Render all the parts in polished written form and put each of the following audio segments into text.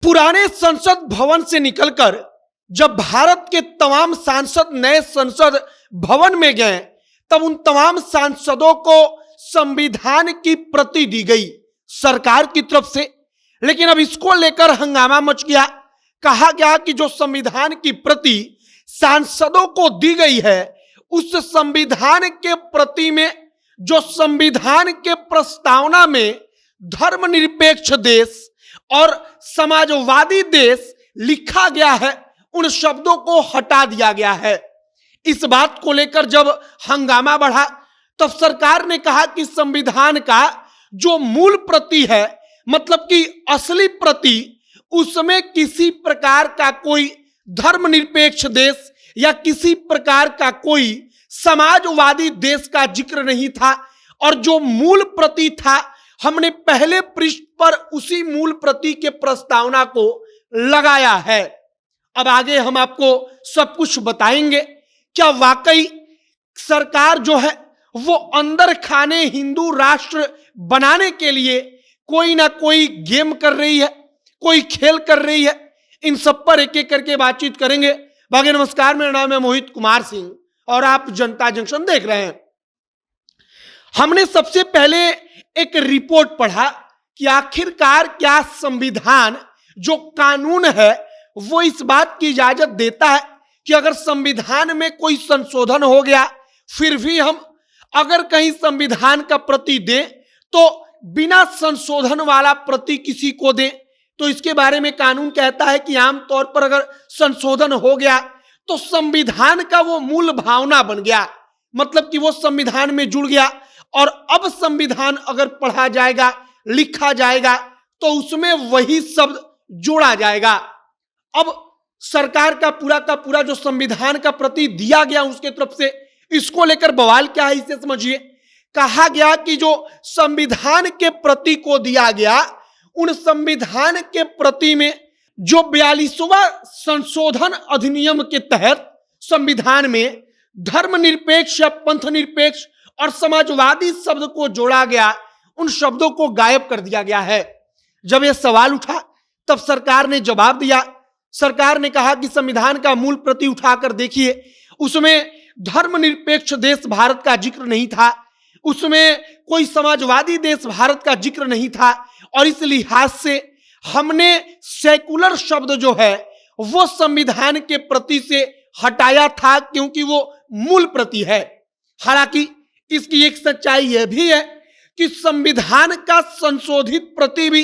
पुराने संसद भवन से निकलकर जब भारत के तमाम सांसद नए संसद भवन में गए, तब उन तमाम सांसदों को संविधान की प्रति दी गई सरकार की तरफ से। लेकिन अब इसको लेकर हंगामा मच गया। कहा गया कि जो संविधान की प्रति सांसदों को दी गई है, उस संविधान के प्रति में जो संविधान के प्रस्तावना में धर्मनिरपेक्ष देश और समाजवादी देश लिखा गया है, उन शब्दों को हटा दिया गया है। इस बात को लेकर जब हंगामा बढ़ा, तब सरकार ने कहा कि संविधान का जो मूल प्रति है, मतलब कि असली प्रति, उसमें किसी प्रकार का कोई धर्मनिरपेक्ष देश या किसी प्रकार का कोई समाजवादी देश का जिक्र नहीं था। और जो मूल प्रति था, हमने पहले पृष्ठ पर उसी मूल प्रति के प्रस्तावना को लगाया है। अब आगे हम आपको सब कुछ बताएंगे। क्या वाकई सरकार जो है वो अंदर खाने हिंदू राष्ट्र बनाने के लिए कोई ना कोई गेम कर रही है, कोई खेल कर रही है? इन सब पर एक एक करके बातचीत करेंगे। बाकी नमस्कार, मेरा नाम है मोहित कुमार सिंह और आप जनता जंक्शन देख रहे हैं। हमने सबसे पहले एक रिपोर्ट पढ़ा कि आखिरकार क्या संविधान जो कानून है वो इस बात की इजाजत देता है कि अगर संविधान में कोई संशोधन हो गया, फिर भी हम अगर कहीं संविधान का प्रति दें तो बिना संशोधन वाला प्रति किसी को दें। तो इसके बारे में कानून कहता है कि आमतौर पर अगर संशोधन हो गया तो संविधान का वो मूल भावना बन गया, मतलब कि वो संविधान में जुड़ गया। और अब संविधान अगर पढ़ा जाएगा, लिखा जाएगा, तो उसमें वही शब्द जोड़ा जाएगा। अब सरकार का पूरा जो संविधान का प्रति दिया गया उसके तरफ से, इसको लेकर बवाल क्या है इसे समझिए। कहा गया कि जो संविधान के प्रति को दिया गया, उन संविधान के प्रति में जो 42वां संशोधन अधिनियम के तहत संविधान में धर्मनिरपेक्ष या पंथनिरपेक्ष और समाजवादी शब्द को जोड़ा गया, उन शब्दों को गायब कर दिया गया है। जब यह सवाल उठा तब सरकार ने जवाब दिया। सरकार ने कहा कि संविधान का मूल प्रति उठाकर देखिए, उसमें धर्मनिरपेक्ष देश भारत का जिक्र नहीं था, उसमें कोई समाजवादी देश भारत का जिक्र नहीं था। और इस लिहाज से हमने सेकुलर शब्द जो है वो संविधान के प्रति से हटाया था, क्योंकि वो मूल प्रति है। हालांकि इसकी एक सच्चाई यह भी है कि संविधान का संशोधित प्रति भी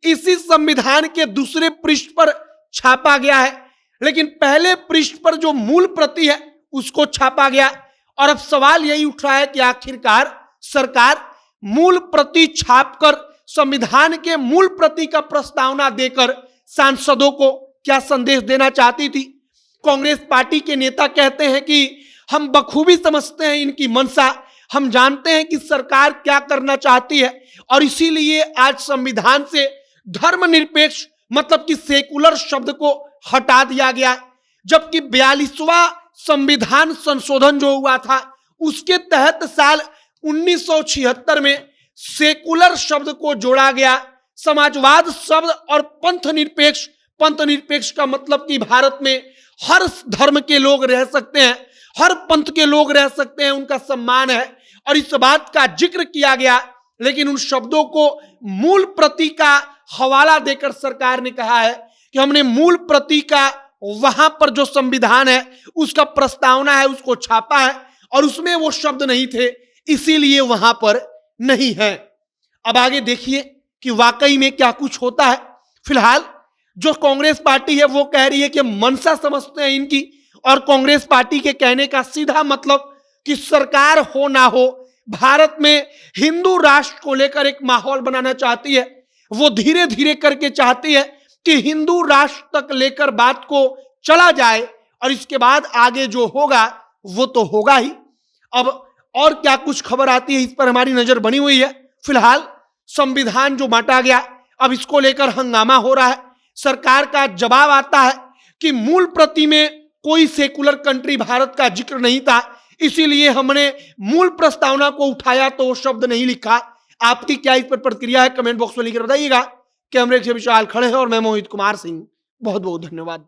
इसी संविधान के दूसरे पृष्ठ पर छापा गया है, लेकिन पहले पृष्ठ पर जो मूल प्रति है उसको छापा गया। और अब सवाल यही उठ रहा है कि आखिरकार सरकार मूल प्रति छापकर संविधान के मूल प्रति का प्रस्तावना देकर सांसदों को क्या संदेश देना चाहती थी? कांग्रेस पार्टी के नेता कहते हैं कि हम बखूबी समझते हैं इनकी मंशा, हम जानते हैं कि सरकार क्या करना चाहती है, और इसीलिए आज संविधान से धर्मनिरपेक्ष मतलब कि सेकुलर शब्द को हटा दिया गया। जबकि 42वां संविधान संशोधन जो हुआ था उसके तहत साल 1976 में सेकुलर शब्द को जोड़ा गया, समाजवाद शब्द और पंथनिरपेक्ष का मतलब कि भारत में हर धर्म के लोग रह सकते हैं, हर पंथ के लोग रह सकते हैं, उनका सम्मान है, और इस बात का जिक्र किया गया। लेकिन उन शब्दों को मूल प्रति का हवाला देकर सरकार ने कहा है कि हमने मूल प्रति का वहां पर जो संविधान है उसका प्रस्तावना है उसको छापा है, और उसमें वो शब्द नहीं थे, इसीलिए वहां पर नहीं है। अब आगे देखिए कि वाकई में क्या कुछ होता है। फिलहाल जो कांग्रेस पार्टी है वो कह रही है कि मंशा समझते हैं इनकी, और कांग्रेस पार्टी के कहने का सीधा मतलब कि सरकार हो ना हो, भारत में हिंदू राष्ट्र को लेकर एक माहौल बनाना चाहती है। वो धीरे धीरे करके चाहती है कि हिंदू राष्ट्र तक लेकर बात को चला जाए, और इसके बाद आगे जो होगा वो तो होगा ही। अब और क्या कुछ खबर आती है इस पर हमारी नजर बनी हुई है। फिलहाल संविधान जो बांटा गया, अब इसको लेकर हंगामा हो रहा है। सरकार का जवाब आता है कि मूल प्रति में कोई सेकुलर कंट्री भारत का जिक्र नहीं था, इसीलिए हमने मूल प्रस्तावना को उठाया तो वो शब्द नहीं लिखा। आपकी क्या इस पर प्रतिक्रिया है? कमेंट बॉक्स में लिखकर बताइएगा। कैमरे के विशाल खड़े हैं और मैं मोहित कुमार सिंह। बहुत बहुत धन्यवाद।